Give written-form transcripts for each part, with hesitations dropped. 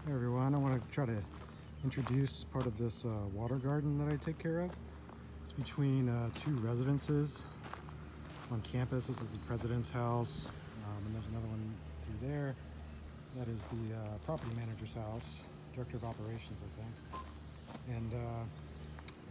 Hey everyone, I want to try to introduce part of this water garden that I take care of. It's between two residences on campus. This is the president's house, and there's another one through there. That is the property manager's house, director of operations, I think. And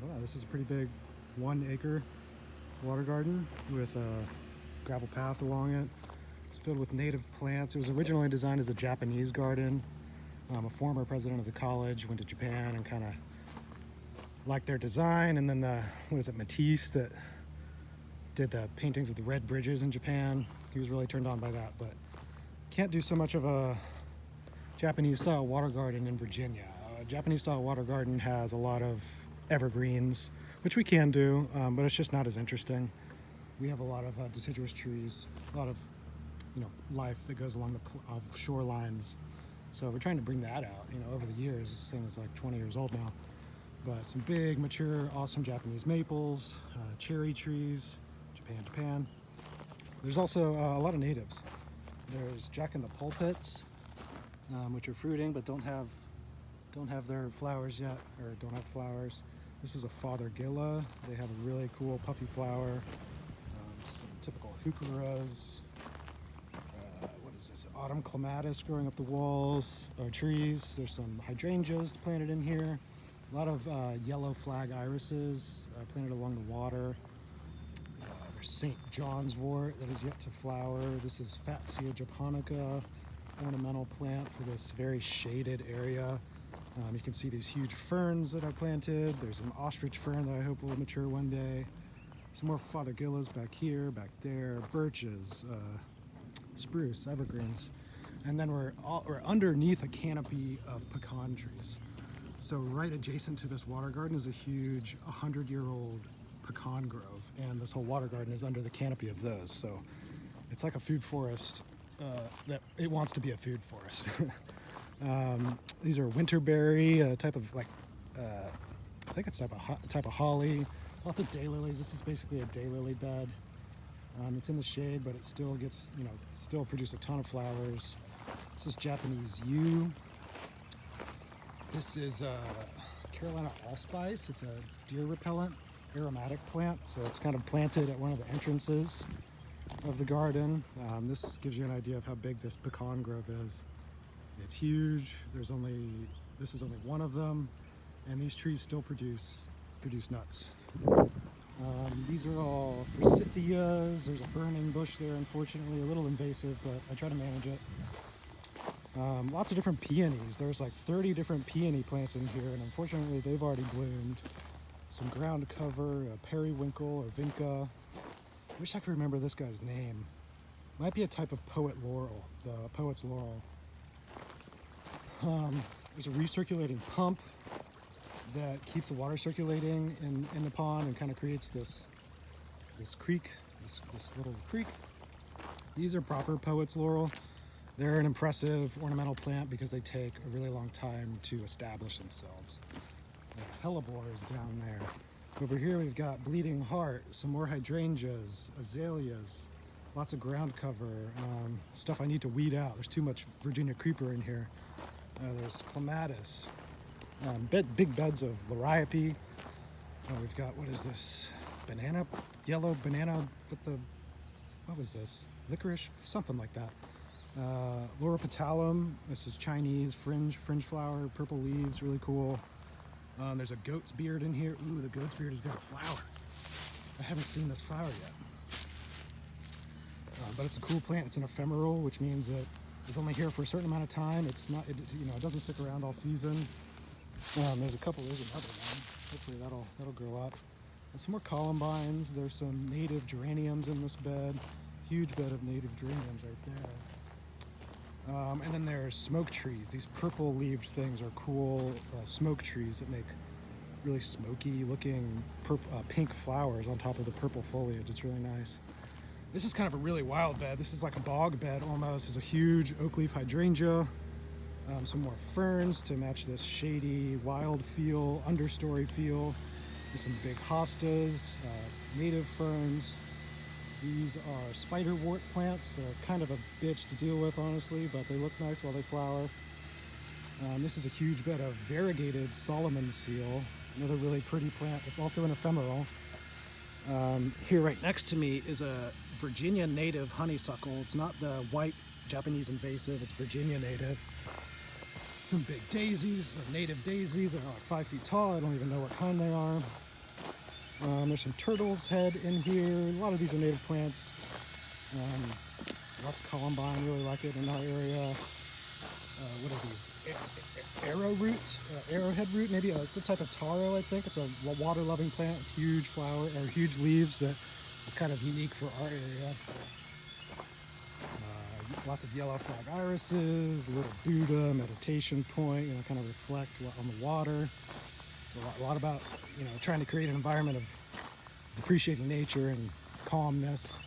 well, this is a pretty big 1 acre water garden with a gravel path along it. It's filled with native plants. It was originally designed as a Japanese garden. A former president of the college went to Japan and kind of liked their design, and then Matisse that did the paintings of the red bridges in Japan. He was really turned on by that, but can't do so much of a Japanese style water garden in Virginia. A Japanese style water garden has a lot of evergreens, which we can do, but it's just not as interesting. We have a lot of deciduous trees, a lot of life that goes along the shorelines. So we're trying to bring that out. Over the years, this thing is like 20 years old now. But some big, mature, awesome Japanese maples, cherry trees, Japan. There's also a lot of natives. There's Jack in the Pulpits, which are fruiting but don't have their flowers yet, or don't have flowers. This is a Fothergilla. They have a really cool puffy flower. Some typical heucheras. What is this? Autumn clematis growing up the walls, trees. There's some hydrangeas planted in here. A lot of yellow flag irises planted along the water. There's St. John's wort that is yet to flower. This is Fatsia japonica, ornamental plant for this very shaded area. You can see these huge ferns that I planted. There's an ostrich fern that I hope will mature one day. Some more Fothergillas back here, back there, birches, spruce, evergreens. And then we're underneath a canopy of pecan trees. So right adjacent to this water garden is a huge 100-year-old pecan grove, and this whole water garden is under the canopy of those. So it's like a food forest that it wants to be a food forest. These are winterberry, a type of I think it's a type of holly. Lots of daylilies. This is basically a daylily bed. It's in the shade, but it still gets, still produce a ton of flowers. This is Japanese yew. This is Carolina allspice. It's a deer repellent aromatic plant, so it's kind of planted at one of the entrances of the garden. This gives you an idea of how big this pecan grove is. It's huge. This is only one of them, and these trees still produce nuts. These are all forsythias. There's a burning bush there, unfortunately, a little invasive, but I try to manage it. Lots of different peonies. There's like 30 different peony plants in here, and unfortunately they've already bloomed. Some ground cover, a periwinkle or vinca. I wish I could remember this guy's name. Might be a type of poet laurel, the poet's laurel. There's a recirculating pump that keeps the water circulating in the pond and kind of creates this creek, this little creek. These are proper poet's laurel. They're an impressive ornamental plant because they take a really long time to establish themselves. Hellebores down there. Over here we've got bleeding heart, some more hydrangeas, azaleas, lots of ground cover, stuff I need to weed out. There's too much Virginia creeper in here. There's clematis. Big beds of liriope. We've got, what is this? Yellow banana with the, what was this? Licorice? Something like that. Loropetalum. This is Chinese fringe flower, purple leaves, really cool. There's a goat's beard in here. Ooh, the goat's beard has got a flower. I haven't seen this flower yet. But it's a cool plant. It's an ephemeral, which means that it's only here for a certain amount of time. It doesn't stick around all season. There's another one. Hopefully that'll grow up. And some more columbines. There's some native geraniums in this bed. Huge bed of native geraniums right there. And then there's smoke trees. These purple leaved things are cool smoke trees that make really smoky looking pink flowers on top of the purple foliage. It's really nice. This is kind of a really wild bed. This is like a bog bed almost. There's a huge oak leaf hydrangea. Some more ferns to match this shady, wild feel, understory feel. There's some big hostas, native ferns. These are spiderwort plants. They're kind of a bitch to deal with, honestly, but they look nice while they flower. This is a huge bed of variegated Solomon seal, another really pretty plant. It's also an ephemeral. Here right next to me is a Virginia native honeysuckle. It's not the white Japanese invasive, it's Virginia native. Some big daisies, native daisies. They're like 5 feet tall. I don't even know what kind they are. There's some turtle's head in here. A lot of these are native plants. Lots of columbine, really like it in our area. What are these? Arrowhead root, maybe. It's a type of taro, I think. It's a water-loving plant, huge flower, or huge leaves that is kind of unique for our area. Lots of yellow flag irises, little Buddha, meditation point, kind of reflect on the water. It's a lot about, trying to create an environment of appreciating nature and calmness.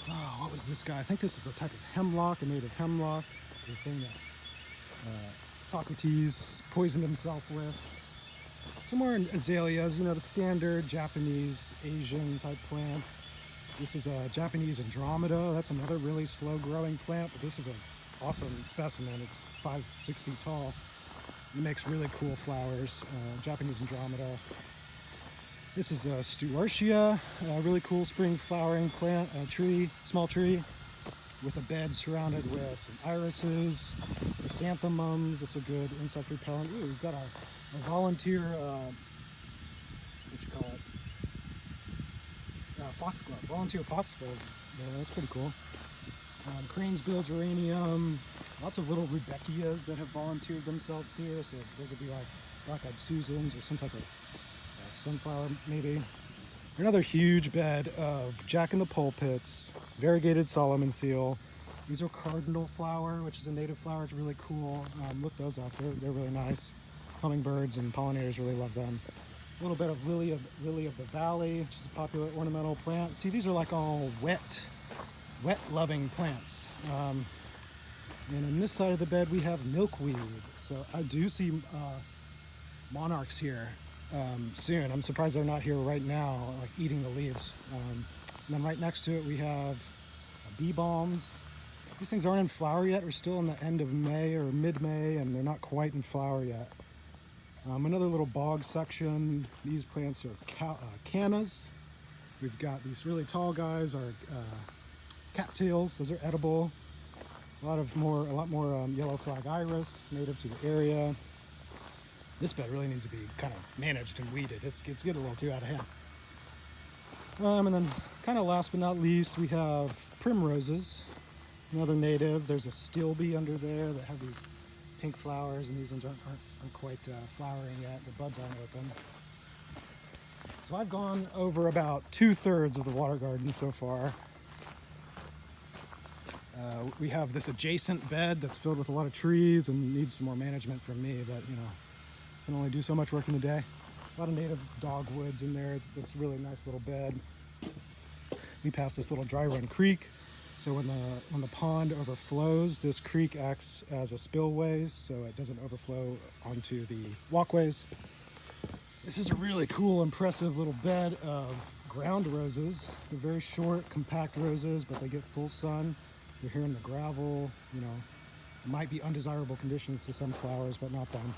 Oh, what was this guy? I think this is a type of hemlock, a native hemlock, the thing that Socrates poisoned himself with. Some more azaleas, the standard Japanese, Asian type plants. This is a Japanese Andromeda. That's another really slow growing plant, but this is an awesome specimen. It's 5-6 feet tall. It makes really cool flowers. Japanese Andromeda. This is a Stuartia, a really cool spring flowering plant, a tree, small tree, with a bed surrounded with some irises, chrysanthemums. It's a good insect repellent. Ooh, we've got a volunteer, foxglove, volunteer foxglove. Yeah, that's pretty cool. Crane's bill geranium, lots of little rudbeckias that have volunteered themselves here. So those would be like black-eyed Susans or some type of sunflower maybe. Another huge bed of jack-in-the-pulpits, variegated Solomon seal. These are cardinal flower, which is a native flower. It's really cool. Look those up. They're really nice. Hummingbirds and pollinators really love them. A little bit of lily of the valley, which is a popular ornamental plant. See, these are like all wet-loving plants. And on this side of the bed, we have milkweed. So I do see monarchs here soon. I'm surprised they're not here right now, like eating the leaves. And then right next to it, we have bee balms. These things aren't in flower yet. We're still in the end of May or mid-May, and they're not quite in flower yet. Another little bog section. These plants are cannas. We've got these really tall guys are cattails. Those are edible. A lot more yellow flag iris, native to the area. This bed really needs to be kind of managed and weeded. It's getting a little too out of hand. And then, kind of last but not least, we have primroses. Another native. There's a stilby under there that have these pink flowers, and these ones aren't quite flowering yet. The buds aren't open. So I've gone over about 2/3 of the water garden so far. We have this adjacent bed that's filled with a lot of trees and needs some more management from me, but can only do so much work in a day. A lot of native dogwoods in there. It's a really nice little bed. We pass this little dry run creek. So when the pond overflows, this creek acts as a spillway, so it doesn't overflow onto the walkways. This is a really cool, impressive little bed of ground roses. They're very short, compact roses, but they get full sun. They're here in the gravel. Might be undesirable conditions to some flowers, but not them.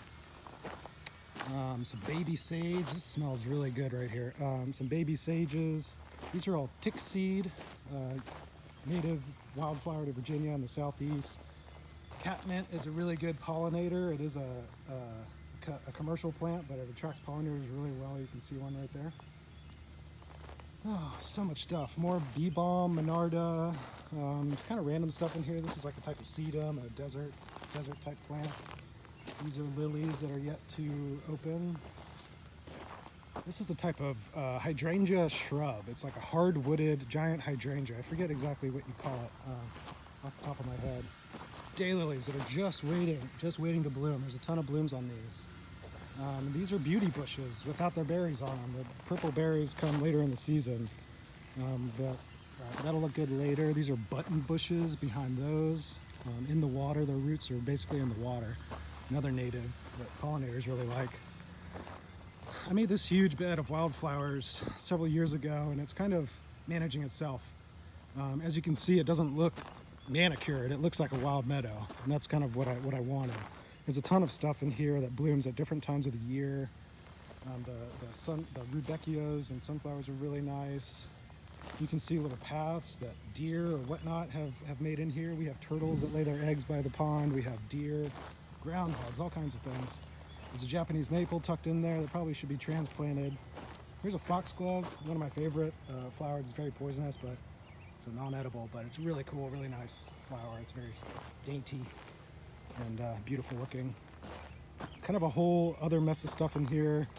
Some baby sage. This smells really good right here. Some baby sages. These are all tick seed. Native wildflower to Virginia in the southeast. Catmint is a really good pollinator. It is a commercial plant, but it attracts pollinators really well. You can see one right there. Oh, so much stuff. More bee balm, monarda. There's kind of random stuff in here. This is like a type of sedum, a desert type plant. These are lilies that are yet to open. This is a type of hydrangea shrub. It's like a hard-wooded giant hydrangea. I forget exactly what you call it off the top of my head. Daylilies that are just waiting to bloom. There's a ton of blooms on these. These are beauty bushes without their berries on them. The purple berries come later in the season. That'll look good later. These are button bushes behind those. In the water, their roots are basically in the water. Another native that pollinators really like. I made this huge bed of wildflowers several years ago, and it's kind of managing itself. As you can see, it doesn't look manicured. It looks like a wild meadow, and that's kind of what I wanted. There's a ton of stuff in here that blooms at different times of the year. The rudbeckias and sunflowers are really nice. You can see little paths that deer or whatnot have made in here. We have turtles that lay their eggs by the pond. We have deer, groundhogs, all kinds of things. There's a Japanese maple tucked in there that probably should be transplanted. Here's a foxglove, one of my favorite flowers. It's very poisonous, but it's a non-edible, but it's really cool, really nice flower. It's very dainty and beautiful looking. Kind of a whole other mess of stuff in here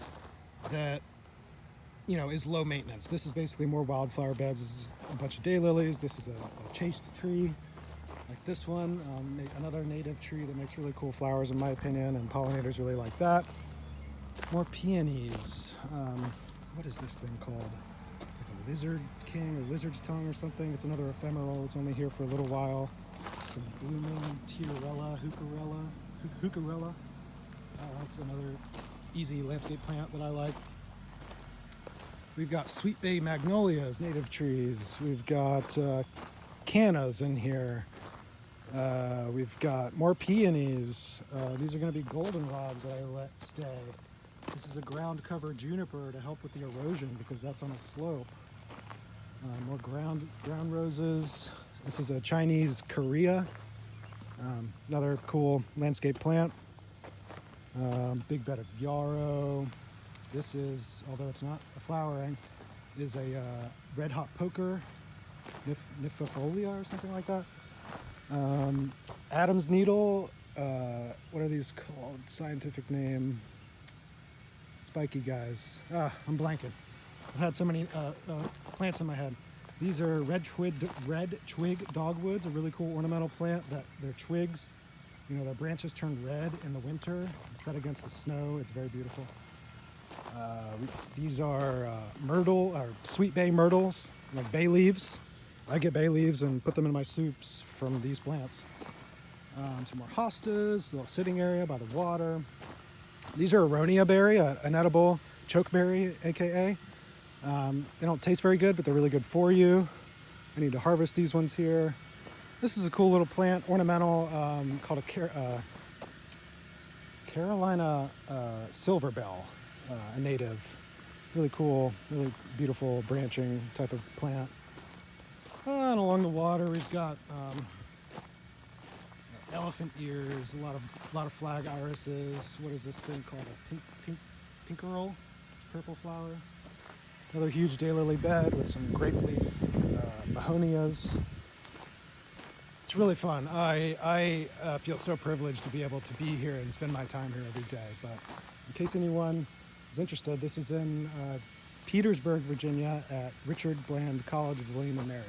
that, you know, is low maintenance. This is basically more wildflower beds. This is a bunch of daylilies. This is a chaste tree like this one, another native tree that makes really cool flowers in my opinion, and pollinators really like that. More peonies. What is this thing called? Like a lizard king or lizard's tongue or something. It's another ephemeral. It's only here for a little while. Some blooming Tierella, Heucherella. That's another easy landscape plant that I like. We've got sweet bay magnolias, native trees. We've got cannas in here. We've got more peonies. These are going to be goldenrods that I let stay. This is a ground cover juniper to help with the erosion because that's on a slope. More ground roses. This is a Chinese Korea. Another cool landscape plant. Big bed of yarrow. This is, although it's not a flowering, is a red hot poker, Nymphifolia or something like that. Adam's needle. What are these called? Scientific name. Spiky guys. I'm blanking. I've had so many plants in my head. These are red twig dogwoods, a really cool ornamental plant that their twigs, you know, their branches turn red in the winter, set against the snow. It's very beautiful. These are myrtle, or sweet bay myrtles, like bay leaves. I get bay leaves and put them in my soups from these plants. Some more hostas, a little sitting area by the water. These are aronia berry, an edible chokeberry, aka. They don't taste very good, but they're really good for you. I need to harvest these ones here. This is a cool little plant, ornamental, called a Carolina silver bell, a native. Really cool, really beautiful branching type of plant. And along the water, we've got elephant ears, a lot of flag irises. What is this thing called? A pinkerel, purple flower. Another huge daylily bed with some grape leaf behonias. It's really fun. I feel so privileged to be able to be here and spend my time here every day. But in case anyone is interested, this is in Petersburg, Virginia at Richard Bland College of William and Mary.